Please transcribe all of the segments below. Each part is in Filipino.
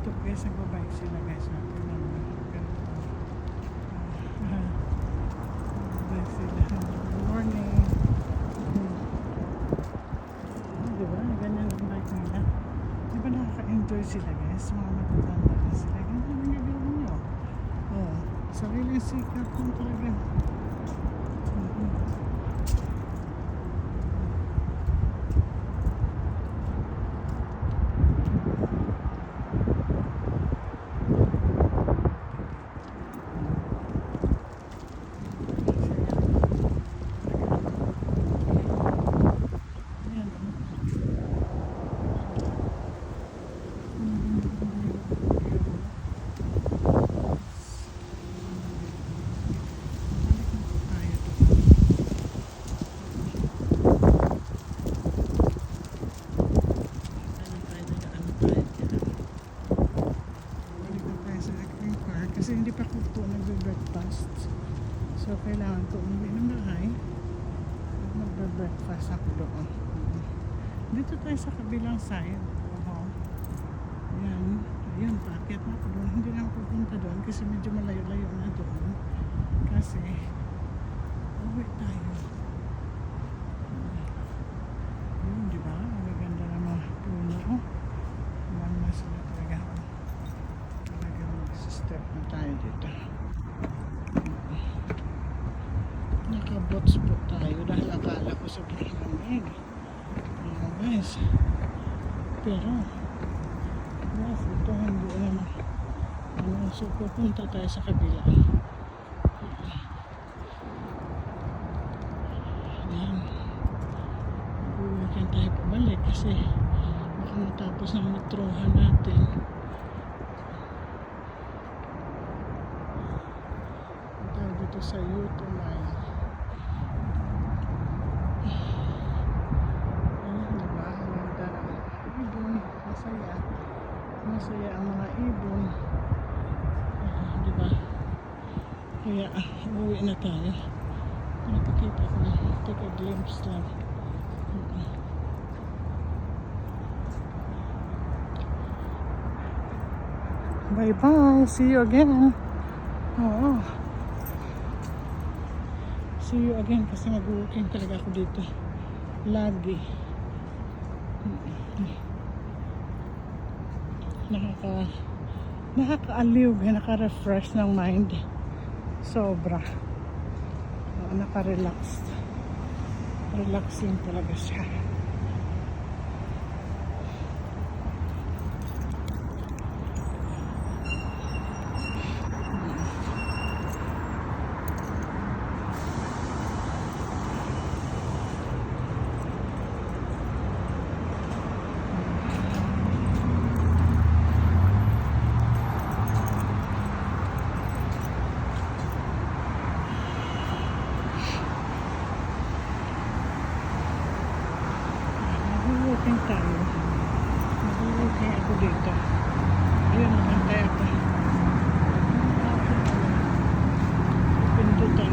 Ito guys, nagbabike sila guys natin naman. Nagbabike sila. Good morning. Diba? Ganyan ang bike nila. Diba nakaka-enjoy sila guys? Mga matatanda na sila. Ganyan ang gagawin nyo. Oh, sariling sikap kung talaga. Kasi hindi pa ko po nagbe-breakfast. So, kailangan ko umuwi ng bahay. Magbe-breakfast ako doon. Dito tayo sa kabilang side. Yan. Ayun, packet na ako doon. Hindi na ako pupunta doon kasi medyo malayo-layo na doon. Kasi, uwi tayo. Yun, di ba? Magaganda na mga puno. Maganda sila talaga. Step na tayo dito. Nakabots po tayo dahil akala ko sobrang lamig. Ayan guys. Pero guys, ito hindi naman so pupunta tayo sa kabila. Ayan. Huwag tayo pabalik kasi baka matapos ng metrohan natin. Dito sa Utomay. Ayan, diba? Ang ganda ng ibon. Masaya. Masaya ang mga ibon. Diba? Kaya, uwi na tayo. Nakikita ko na. Take a glimpse lang. Bye-bye. See you again. Oo. See you again kasi mag-working talaga ako dito lagi. Nakaka-aliw, naka-refresh ng mind sobra. Naka-relax, relaxing talaga siya. Mag-walking tayo. Mag-walking ako dito. Ayun, magantay ako. Pindutan.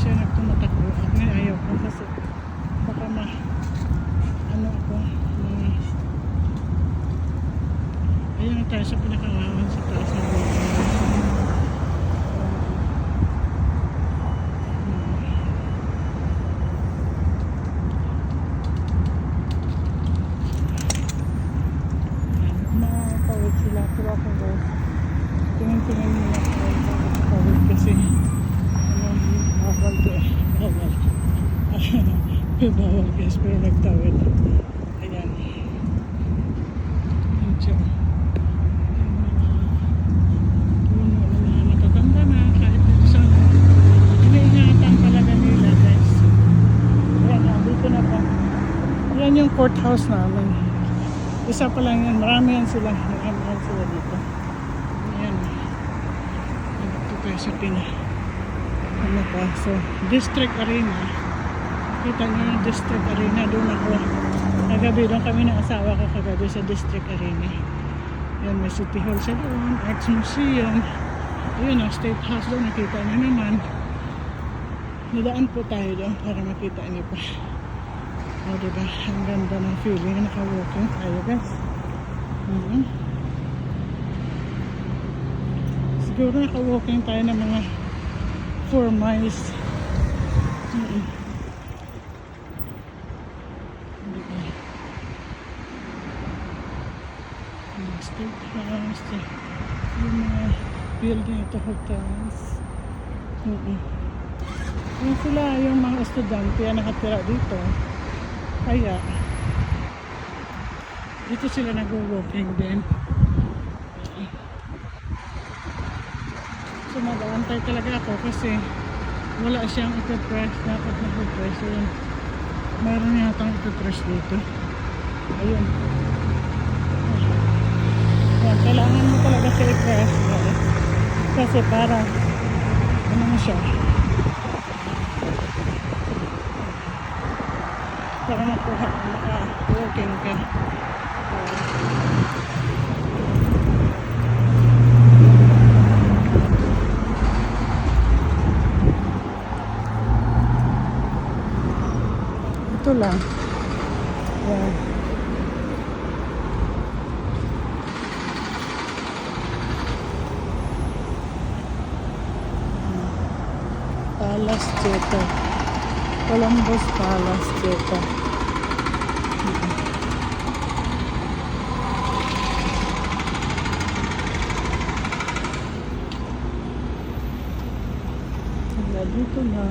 Siya nagtumatakbo. Ako nga ayaw ko kasi baka ano ako. Ayun tayo sa pinakawawan sa taas ng walking. Sila pero ako guys tingin-tingin nila ako kawit kasi bawal to bawal guys pero nagtawid. Ayan medyo puno na mga matatanda na kahit dito sa iniingatan talaga nila guys. Ayan na dito na po. Ayan yung courthouse namin. Isa pa lang yan, marami yan sila dito. Ayan. Ito tayo sa ano pa, so District Arena. Kita nyo yung District Arena, doon ako kagabi, doon kami ng asawa ko kagabi sa District Arena. Yan, may City Hall sa doon, Arts Museum. Ayun ang State House doon, nakita nyo naman. Nadaan po tayo doon para makita nyo pa. O diba, ang ganda ng feeling, naka-walking tayo guys. Mhm. Siguro naka-walking tayo ng mga 4 miles. Mhm. Yung State House, yung mga building ito, hotels. Mhm. Yung sila, yung mga estudyante na nakatira dito. Kaya, dito sila nag-walking din. So, mag-aantay talaga ako kasi wala siyang ito-press. Dapat mag-press yun. Mayroon yatang ito-press dito. Ayun. Yan, kailangan mo talaga siya i-press. Kasi para, ano mo siya? Para makuha, maka-walking ka. Ito lang. Yan. Palace Theater. Columbus Palace Theater. Dito na.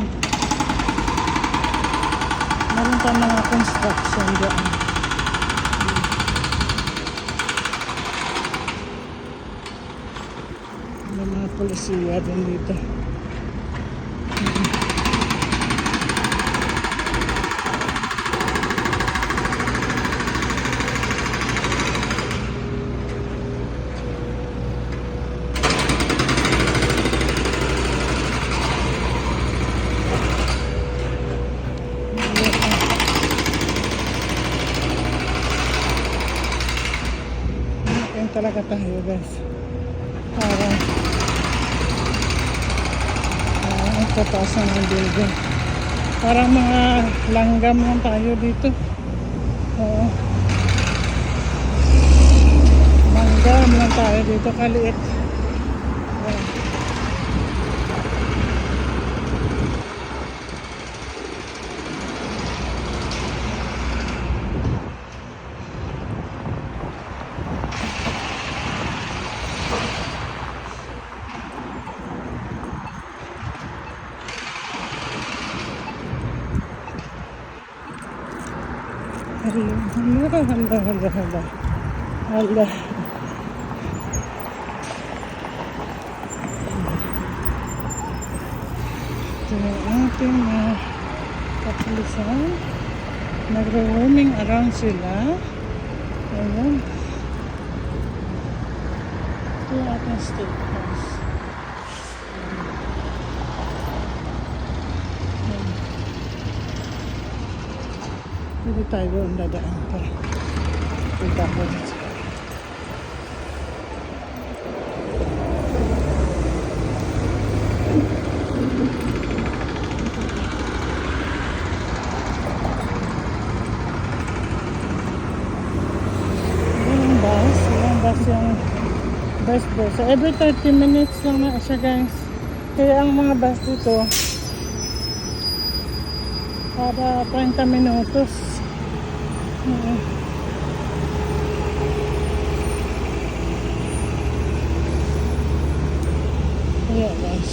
Meron pa mga construction dyan. May mga polisiya din dito. Talaga tayo guys para ang patasan ng building, parang mga langgam lang tayo dito. Oo, langgam lang tayo dito, kaliit. Hala. Ito yung ating kapulisan. Nagro-roaming around sila. Ayan. Ito yung ating State House. Pwede tayo doon dadaan para punta ko dito. Yung bus bus. So every 30 minutes lang na siya guys. Kaya ang mga bus dito para 30 minutos. Kaya guys,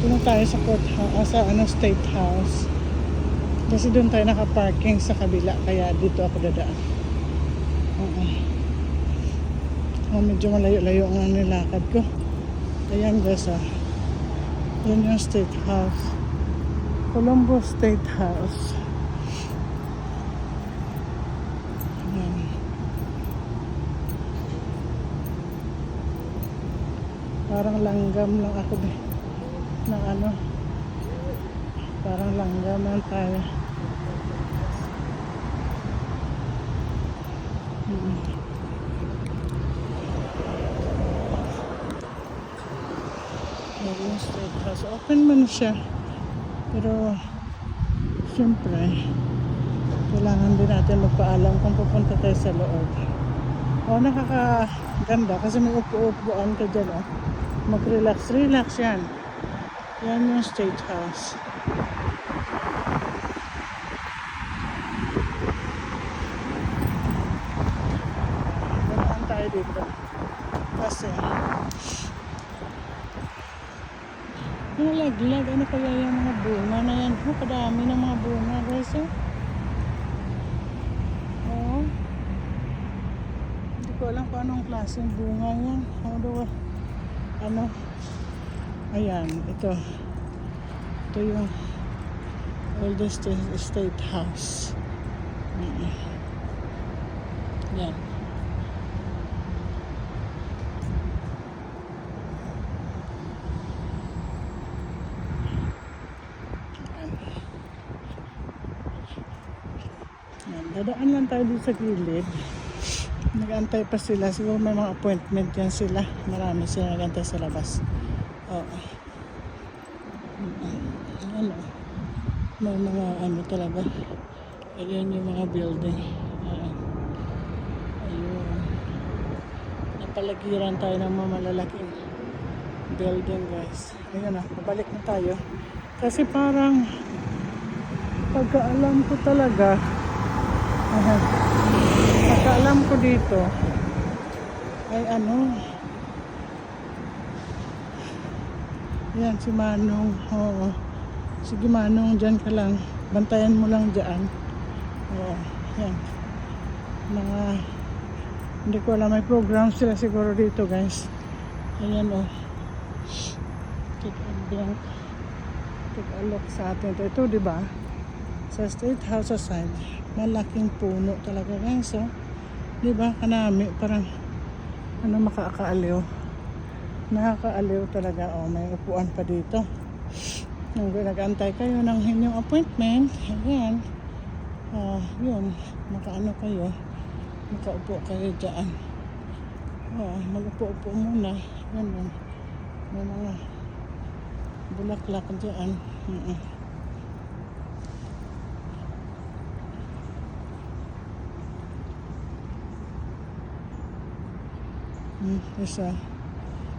doon tayo sa courthouse, sa State House. Kasi doon tayo nakaparking sa kabila, kaya dito ako dadaan. Medyo malayo-layo nga nilakad ko. Ayan guys, yun yung State House, Columbus State House. Ayan. Parang langgam lang ako din na parang langgam lang tayo. Yung State House, open man siya, pero siyempre kailangan din natin magpaalam kung pupunta tayo sa loob. Oh, nakakaganda kasi may upo-upuan ka dyan, oh. Mag-relax yan. Yan yung State House. Ganaan tayo dito. Kasi, nalaglag. Ano kaya yung mga bunga na yan? Oh, kadami ng mga bunga, guys, oh. Oh. Hindi ko alam kung anong klaseng bunga yan. Ano? Ayan, ito. Ito yung oldest state house. Yan. Yan. Dadaan lang tayo dito sa gilid. Nag-antay pa sila. Siguro may mga appointment yan sila. Marami sila nag-antay sa labas. Oo. Ano? May mga ano talaga. Ayan yung mga building. Ayun. Napalagiran tayo ng mga malalaking building, guys. Ayun na. Babalik na tayo. Kasi parang pagkaalam ko talaga pagkaalam ko dito ay ano, yan si Manong. Oo. Sige Manong, dyan ka lang, bantayan mo lang dyan. Oo. Yan mga, hindi ko alam, may program sila siguro dito, guys. Ayan, oh. Take a look sa atin ito, diba, sa State House side, malaking puno talaga, guys, oh. Diba, kanami, parang ano, makakaaliw. Nakakaaliw talaga, oh. May upuan pa dito. Nung nag-antay kayo ng inyong appointment, ayan, yun, makaano kayo, makaupo kayo dyan. Mag-upo-upo muna. Yan, may mga bulaklak dyan. Isa,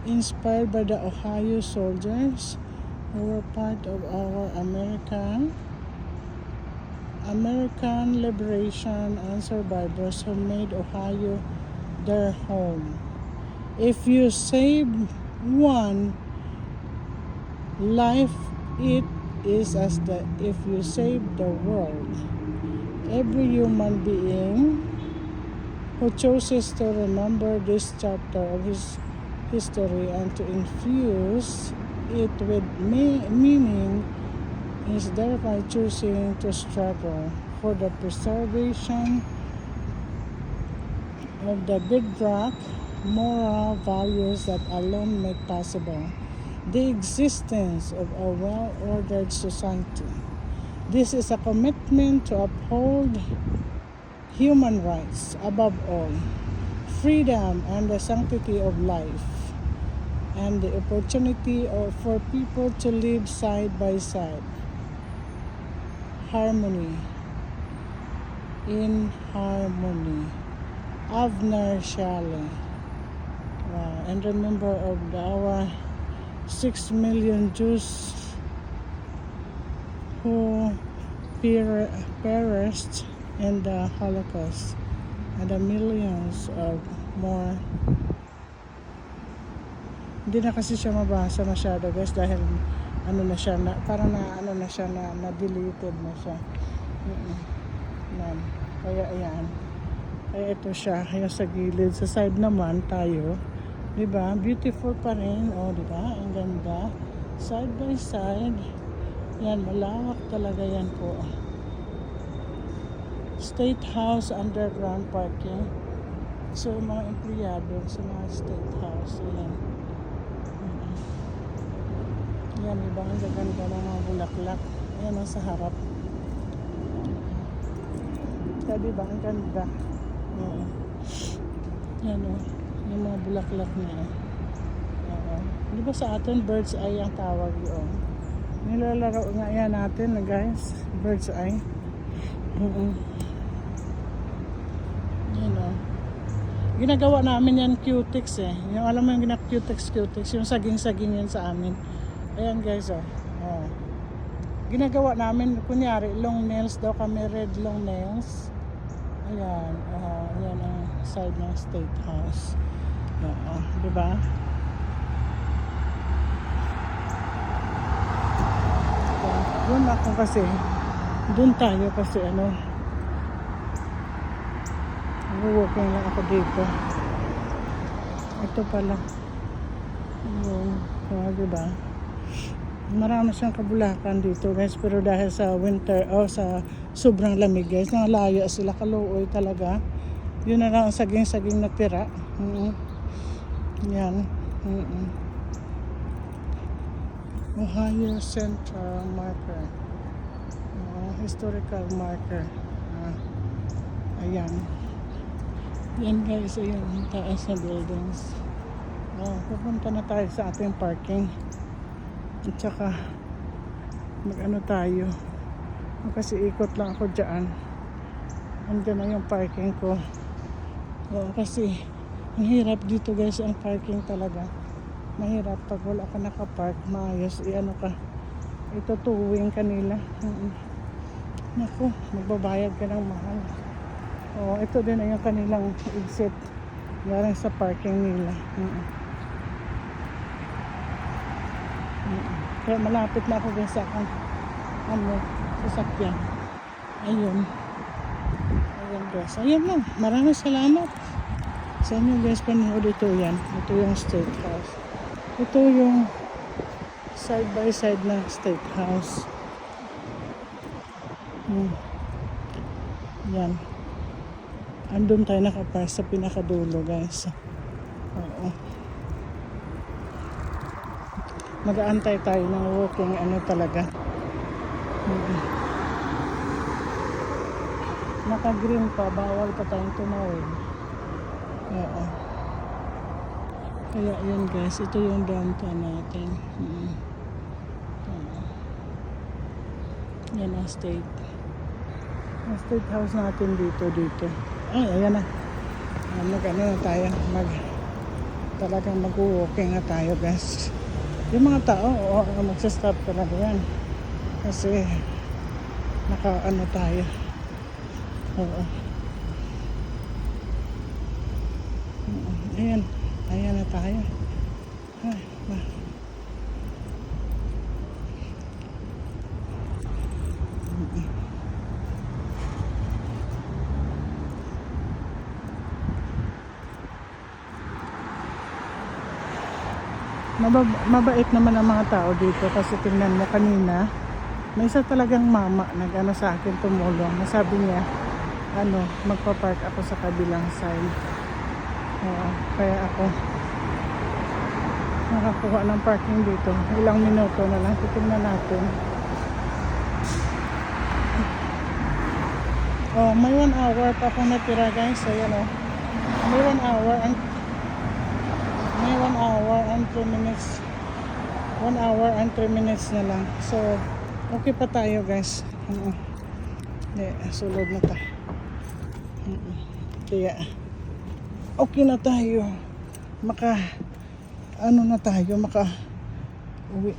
inspired by the Ohio soldiers who were part of our American liberation and survivors who made Ohio their home. If you save one life, it is as if you save the world. Every human being who chooses to remember this chapter of his history and to infuse it with meaning is thereby choosing to struggle for the preservation of the bedrock moral values that alone make possible the existence of a well-ordered society. This is a commitment to uphold human rights above all, freedom and the sanctity of life, and the opportunity for people to live side by side, in harmony. Avner Shale. And remember of our 6 million Jews who perished in the Holocaust, and the millions of more. Hindi na kasi siya mabasa masyado, guys, dahil ano na siya, parang na-deleted na siya. Kaya ayan. Kaya ito siya, yung sa gilid. Sa side naman tayo, diba? Beautiful pa rin. O, diba? Ang ganda. Side by side. Yan, malawak talaga yan po. State House underground parking. So, mga empleyado sa mga State House. Ayan. Yan, diba? Ang gaganda ng mga bulaklak. Ayan ang sa harap. Kaya diba? Ang ganda. Yan o. Yung mga bulaklak niya. Diba sa atin, bird's eye ang tawag yun. Nilalaro nga yan natin, guys. Bird's eye. Yan o. Ginagawa namin yan cutex eh. Yung alam mo yung cutex, yung saging-saging yan sa amin. Ayan guys oh. Oh. Ginagawa namin, kunyari, long nails daw kami, red long nails. Ayan, ayan ang side ng State House. Oo, diba? Doon ako kasi, doon tayo kasi ano, walking lang ako dito. Ito pala. Yung, diba? Marami siyang kabulakan dito guys, pero dahil sa winter sa sobrang lamig guys, nalaya sila, kaluoy talaga. Yun na lang ang saging-saging na tira. Yan. Ohio Central Marker. Historical marker. Ayan. Yan guys, ayan yung taas na buildings. Pupunta na tayo sa ating parking. At saka mag-ano tayo. Kasi ikot lang ako dyan. Andyan na yung parking ko. Kasi ang hirap dito guys, ang parking talaga. Mahirap pag wala ka nakapark, maayos, i-ano ka. Itutuwing kanila. Naku, magbabayad ka ng mahal. Ito din ay yung kanilang exit galing sa parking nila. Kaya malapit na ako din sa akong sasakyan. Ayun guys, ayun lang, maraming salamat sa inyo guys, panood. Ito yan, ito yung State House, ito yung side by side na State House. Yan, andun tayo nakapark sa pinakadulo guys. Mag-aantay tayo ng walking ano talaga. Naka-green pa, bawal pa tayong tumawid. Kaya yun guys, ito yung downtown natin. Yan ang state. Ang State House natin dito. Ay, ayan na. Mag-ano na tayo. Talagang mag-walking na tayo guys. Yung mga tao, magsastop talaga yan. Kasi naka-ano tayo. Ayan na tayo. Mabait naman ang mga tao dito kasi tingnan mo kanina, may isa talagang mama nag-ano sa akin, tumulong. Nasabi niya, magpa-park ako sa kabilang side. Kaya ako nakakuha ng parking dito. Ilang minuto na lang, titingnan natin. May 1 hour pa akong natira guys. Ayan may 1 hour and 3 minutes. 1 hour and 3 minutes na lang. So, okay pa tayo guys. Sulod na tayo. Kaya, okay na tayo. Maka uwi.